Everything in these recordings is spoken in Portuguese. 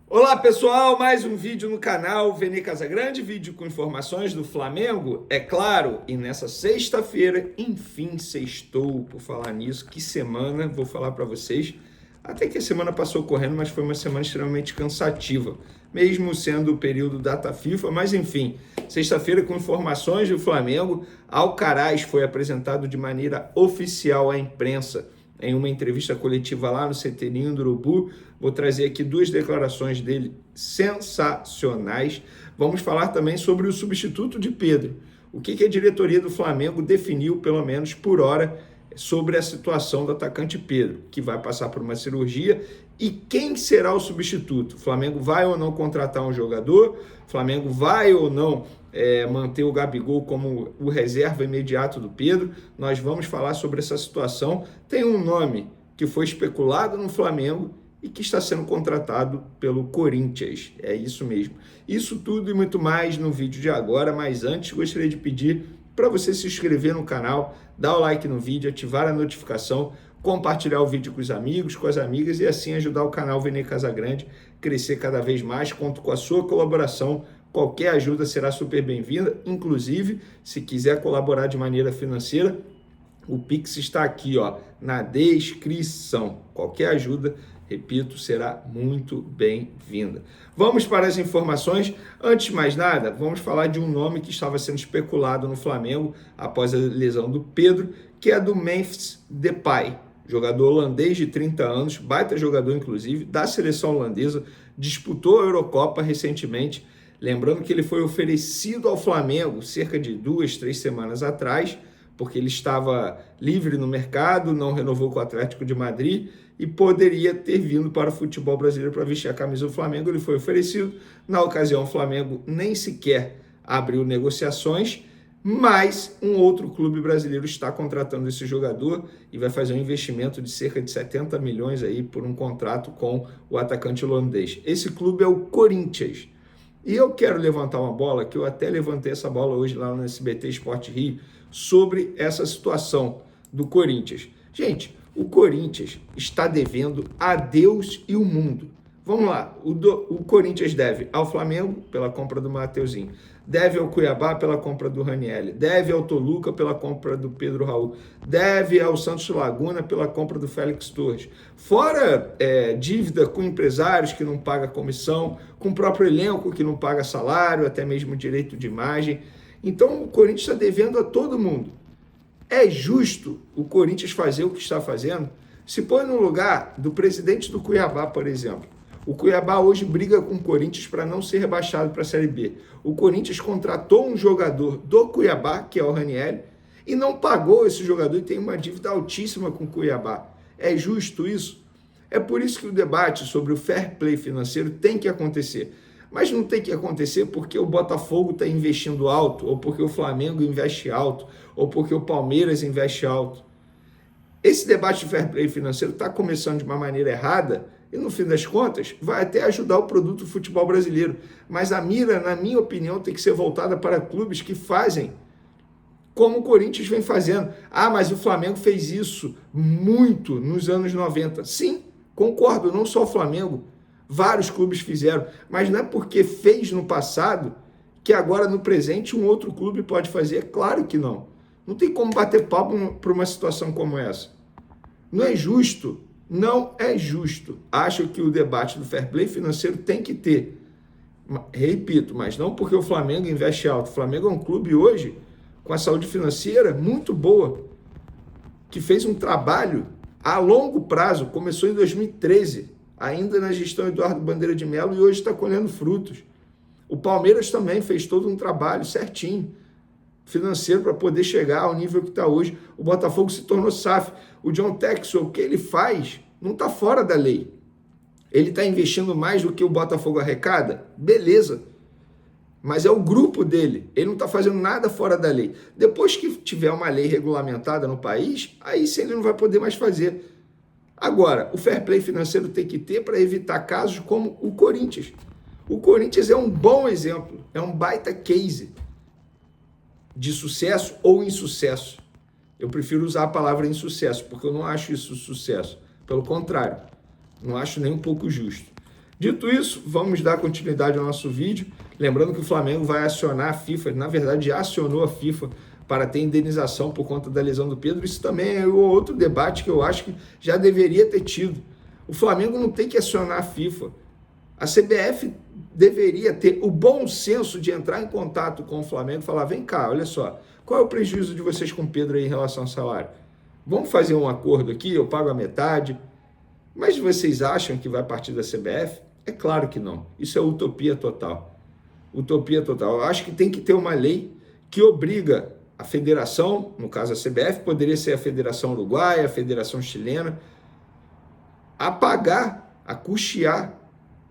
Olá pessoal, mais um vídeo no canal Vene Casagrande, vídeo com informações do Flamengo, é claro, e nessa sexta-feira, enfim, sextou. Por falar nisso, que semana, vou falar para vocês, até que a semana passou correndo, mas foi uma semana extremamente cansativa, mesmo sendo o período data FIFA, mas enfim, sexta-feira com informações do Flamengo, Alcaraz foi apresentado de maneira oficial à imprensa, em uma entrevista coletiva lá no CT Ninho do Urubu. Vou trazer aqui duas declarações dele sensacionais. Vamos falar também sobre o substituto de Pedro. O que a diretoria do Flamengo definiu, pelo menos por hora, sobre a situação do atacante Pedro, que vai passar por uma cirurgia, e quem será o substituto. O Flamengo vai ou não contratar um jogador? O Flamengo vai ou não manter o Gabigol como o reserva imediato do Pedro? Nós vamos falar sobre essa situação. Tem um nome que foi especulado no Flamengo e que está sendo contratado pelo Corinthians. É isso mesmo. Isso tudo e muito mais no vídeo de agora, mas antes gostaria de pedir para você se inscrever no canal, dar o like no vídeo, ativar a notificação, compartilhar o vídeo com os amigos, com as amigas e assim ajudar o canal Vene Casagrande a crescer cada vez mais. Conto com a sua colaboração. Qualquer ajuda será super bem-vinda, inclusive, se quiser colaborar de maneira financeira, o Pix está aqui, ó, na descrição. Qualquer ajuda, repito, será muito bem-vinda. Vamos para as informações. Antes de mais nada, vamos falar de um nome que estava sendo especulado no Flamengo após a lesão do Pedro, que é do Memphis Depay, jogador holandês de 30 anos, baita jogador, inclusive, da seleção holandesa, disputou a Eurocopa recentemente. Lembrando que ele foi oferecido ao Flamengo cerca de 2-3 semanas atrás, porque ele estava livre no mercado, não renovou com o Atlético de Madrid e poderia ter vindo para o futebol brasileiro para vestir a camisa do Flamengo. Ele foi oferecido. Na ocasião, o Flamengo nem sequer abriu negociações, mas um outro clube brasileiro está contratando esse jogador e vai fazer um investimento de cerca de 70 milhões aí por um contrato com o atacante holandês. Esse clube é o Corinthians. E eu quero levantar uma bola, que eu até levantei essa bola hoje lá no SBT Sport Rio, sobre essa situação do Corinthians. Gente, o Corinthians está devendo a Deus e o mundo. Vamos lá, o Corinthians deve ao Flamengo pela compra do Mateuzinho, deve ao Cuiabá pela compra do Ranieri, deve ao Toluca pela compra do Pedro Raul, deve ao Santos Laguna pela compra do Félix Torres. Fora dívida com empresários que não pagam comissão, com o próprio elenco que não paga salário, até mesmo direito de imagem. Então o Corinthians está devendo a todo mundo. É justo o Corinthians fazer o que está fazendo? Se põe no lugar do presidente do Cuiabá, por exemplo. O Cuiabá hoje briga com o Corinthians para não ser rebaixado para a Série B. O Corinthians contratou um jogador do Cuiabá, que é o Ranieri, e não pagou esse jogador e tem uma dívida altíssima com o Cuiabá. É justo isso? É por isso que o debate sobre o fair play financeiro tem que acontecer. Mas não tem que acontecer porque o Botafogo está investindo alto, ou porque o Flamengo investe alto, ou porque o Palmeiras investe alto. Esse debate de fair play financeiro está começando de uma maneira errada e, no fim das contas, vai até ajudar o produto do futebol brasileiro. Mas a mira, na minha opinião, tem que ser voltada para clubes que fazem como o Corinthians vem fazendo. Ah, mas o Flamengo fez isso muito nos anos 90. Sim, concordo, não só o Flamengo. Vários clubes fizeram, mas não é porque fez no passado que agora no presente um outro clube pode fazer. Claro que não. Não tem como bater palma para uma situação como essa. Não é justo. Não é justo. Acho que o debate do fair play financeiro tem que ter. Repito, mas não porque o Flamengo investe alto. O Flamengo é um clube hoje com a saúde financeira muito boa, que fez um trabalho a longo prazo, começou em 2013, ainda na gestão Eduardo Bandeira de Mello, e hoje está colhendo frutos. O Palmeiras também fez todo um trabalho certinho, financeiro, para poder chegar ao nível que está hoje. O Botafogo se tornou SAF. O John Texel, o que ele faz, não está fora da lei. Ele está investindo mais do que o Botafogo arrecada? Beleza. Mas é o grupo dele. Ele não está fazendo nada fora da lei. Depois que tiver uma lei regulamentada no país, aí sim ele não vai poder mais fazer. Agora, o fair play financeiro tem que ter para evitar casos como o Corinthians. O Corinthians é um bom exemplo, é um baita case de sucesso ou insucesso. Eu prefiro usar a palavra insucesso, porque eu não acho isso sucesso. Pelo contrário, não acho nem um pouco justo. Dito isso, vamos dar continuidade ao nosso vídeo. Lembrando que o Flamengo vai acionar a FIFA, na verdade já acionou a FIFA para ter indenização por conta da lesão do Pedro. Isso também é outro debate que eu acho que já deveria ter tido. O Flamengo não tem que acionar a FIFA. A CBF deveria ter o bom senso de entrar em contato com o Flamengo e falar: vem cá, olha só, qual é o prejuízo de vocês com o Pedro aí em relação ao salário? Vamos fazer um acordo aqui, eu pago a metade. Mas vocês acham que vai partir da CBF? É claro que não. Isso é utopia total. Utopia total. Eu acho que tem que ter uma lei que obriga a federação, no caso a CBF, poderia ser a Federação Uruguaia, a Federação Chilena, a pagar, a custear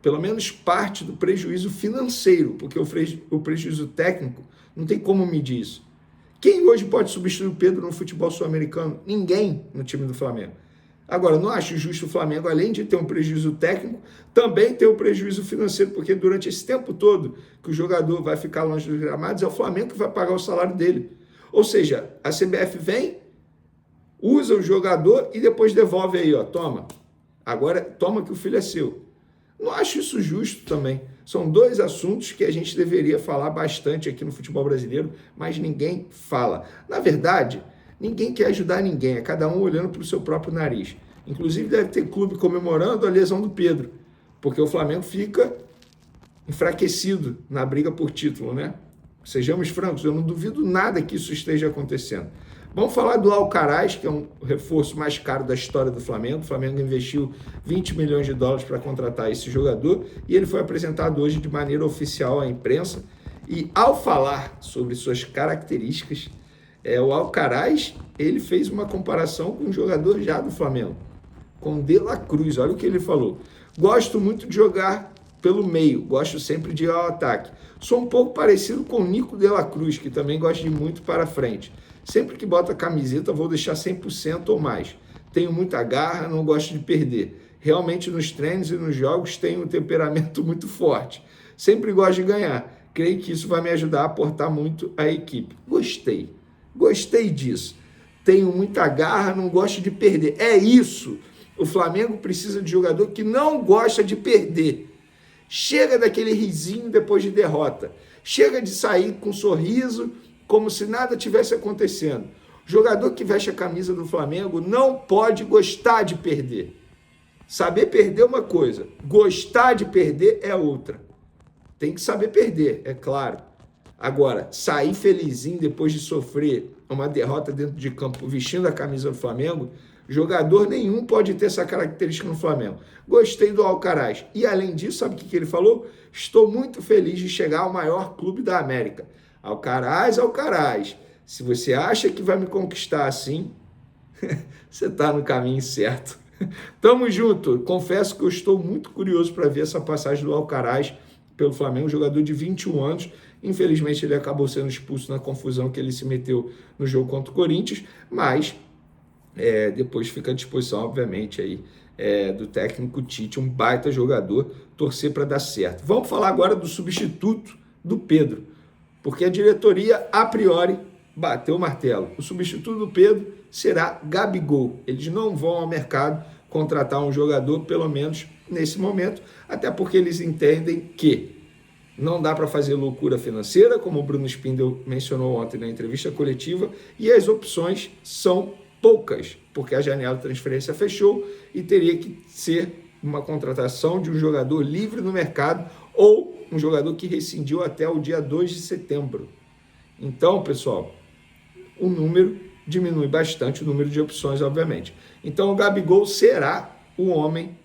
pelo menos parte do prejuízo financeiro, porque o prejuízo técnico não tem como medir isso. Quem hoje pode substituir o Pedro no futebol sul-americano? Ninguém no time do Flamengo. Agora, não acho justo o Flamengo, além de ter um prejuízo técnico, também ter um prejuízo financeiro, porque durante esse tempo todo que o jogador vai ficar longe dos gramados, é o Flamengo que vai pagar o salário dele. Ou seja, a CBF vem, usa o jogador e depois devolve aí, ó, toma. Agora, toma que o filho é seu. Não acho isso justo também. São dois assuntos que a gente deveria falar bastante aqui no futebol brasileiro, mas ninguém fala. Na verdade, ninguém quer ajudar ninguém, é cada um olhando para o seu próprio nariz. Inclusive deve ter clube comemorando a lesão do Pedro, porque o Flamengo fica enfraquecido na briga por título, né? Sejamos francos, eu não duvido nada que isso esteja acontecendo. Vamos falar do Alcaraz, que é um reforço mais caro da história do Flamengo. O Flamengo investiu 20 milhões de dólares para contratar esse jogador e ele foi apresentado hoje de maneira oficial à imprensa. E ao falar sobre suas características, o Alcaraz, ele fez uma comparação com um jogador já do Flamengo, com De La Cruz. Olha o que ele falou: gosto muito de jogar pelo meio, gosto sempre de ir ao ataque. Sou um pouco parecido com o Nico De La Cruz, que também gosta de ir muito para frente. Sempre que boto a camiseta, vou deixar 100% ou mais. Tenho muita garra, não gosto de perder. Realmente nos treinos e nos jogos tenho um temperamento muito forte. Sempre gosto de ganhar. Creio que isso vai me ajudar a aportar muito à equipe. Gostei disso. Tenho muita garra, não gosto de perder. É isso. O Flamengo precisa de jogador que não gosta de perder. Chega daquele risinho depois de derrota. Chega de sair com um sorriso, como se nada tivesse acontecendo. Jogador que veste a camisa do Flamengo não pode gostar de perder. Saber perder é uma coisa, gostar de perder é outra. Tem que saber perder, é claro. Agora, sair felizinho depois de sofrer uma derrota dentro de campo vestindo a camisa do Flamengo, jogador nenhum pode ter essa característica no Flamengo. Gostei do Alcaraz. E além disso, sabe o que ele falou? Estou muito feliz de chegar ao maior clube da América. Alcaraz, se você acha que vai me conquistar assim, você está no caminho certo. Tamo junto. Confesso que eu estou muito curioso para ver essa passagem do Alcaraz pelo Flamengo, jogador de 21 anos. Infelizmente, ele acabou sendo expulso na confusão que ele se meteu no jogo contra o Corinthians, mas depois fica à disposição, obviamente, aí, do técnico Tite, um baita jogador, torcer para dar certo. Vamos falar agora do substituto do Pedro, porque a diretoria, a priori, bateu o martelo. O substituto do Pedro será Gabigol. Eles não vão ao mercado contratar um jogador, pelo menos nesse momento, até porque eles entendem que não dá para fazer loucura financeira, como o Bruno Spindel mencionou ontem na entrevista coletiva, e as opções são poucas, porque a janela de transferência fechou e teria que ser uma contratação de um jogador livre no mercado ou um jogador que rescindiu até o dia 2 de setembro. Então, pessoal, o número diminui bastante, o número de opções, obviamente. Então, o Gabigol será o homem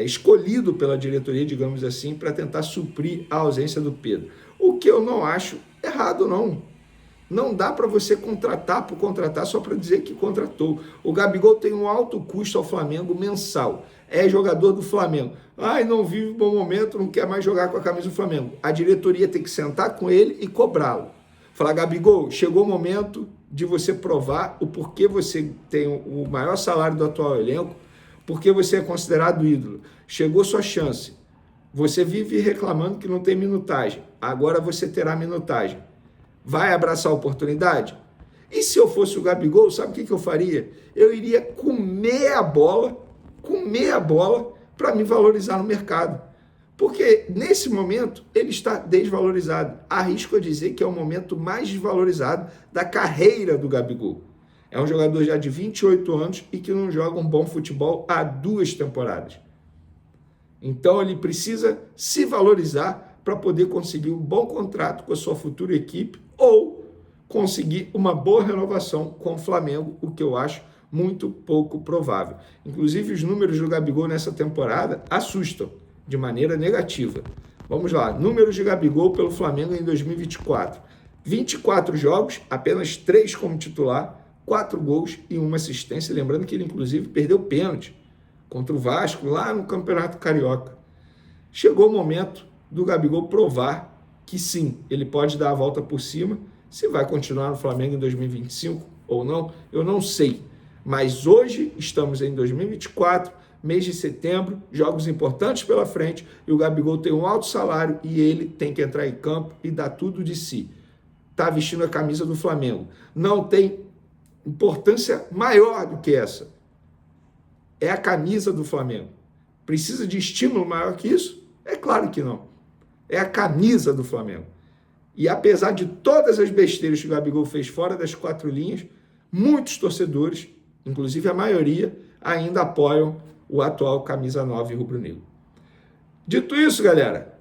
escolhido pela diretoria, digamos assim, para tentar suprir a ausência do Pedro. O que eu não acho errado, não. Não dá para você contratar por contratar só para dizer que contratou. O Gabigol tem um alto custo ao Flamengo mensal. É jogador do Flamengo. Não vive bom momento, não quer mais jogar com a camisa do Flamengo. A diretoria tem que sentar com ele e cobrá-lo. Falar: Gabigol, chegou o momento de você provar o porquê você tem o maior salário do atual elenco, porque você é considerado ídolo. Chegou sua chance. Você vive reclamando que não tem minutagem. Agora você terá minutagem. Vai abraçar a oportunidade? E se eu fosse o Gabigol, sabe o que eu faria? Eu iria comer a bola para me valorizar no mercado. Porque nesse momento ele está desvalorizado. Arrisco a dizer que é o momento mais desvalorizado da carreira do Gabigol. É um jogador já de 28 anos e que não joga um bom futebol há 2 temporadas. Então ele precisa se valorizar para poder conseguir um bom contrato com a sua futura equipe ou conseguir uma boa renovação com o Flamengo, o que eu acho muito pouco provável. Inclusive os números do Gabigol nessa temporada assustam de maneira negativa. Vamos lá, números de Gabigol pelo Flamengo em 2024. 24 jogos, apenas 3 como titular, 4 gols e 1 assistência. Lembrando que ele, inclusive, perdeu pênalti contra o Vasco lá no Campeonato Carioca. Chegou o momento do Gabigol provar que sim, ele pode dar a volta por cima. Se vai continuar no Flamengo em 2025 ou não, eu não sei. Mas hoje estamos em 2024, mês de setembro, jogos importantes pela frente, e o Gabigol tem um alto salário e ele tem que entrar em campo e dar tudo de si. Está vestindo a camisa do Flamengo. Não tem importância maior do que essa. É a camisa do Flamengo. Precisa de estímulo maior que isso? É claro que não. É a camisa do Flamengo. E apesar de todas as besteiras que o Gabigol fez fora das 4 linhas, muitos torcedores, inclusive a maioria, ainda apoiam o atual camisa 9 rubro-negro. Dito isso, galera,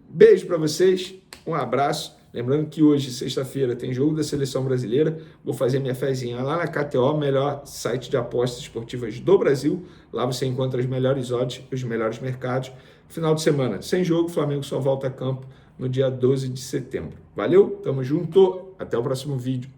beijo para vocês, um abraço. Lembrando que hoje, sexta-feira, tem jogo da Seleção Brasileira. Vou fazer minha fezinha lá na KTO, melhor site de apostas esportivas do Brasil. Lá você encontra as melhores odds, os melhores mercados. Final de semana, sem jogo, o Flamengo só volta a campo no dia 12 de setembro. Valeu, tamo junto, até o próximo vídeo.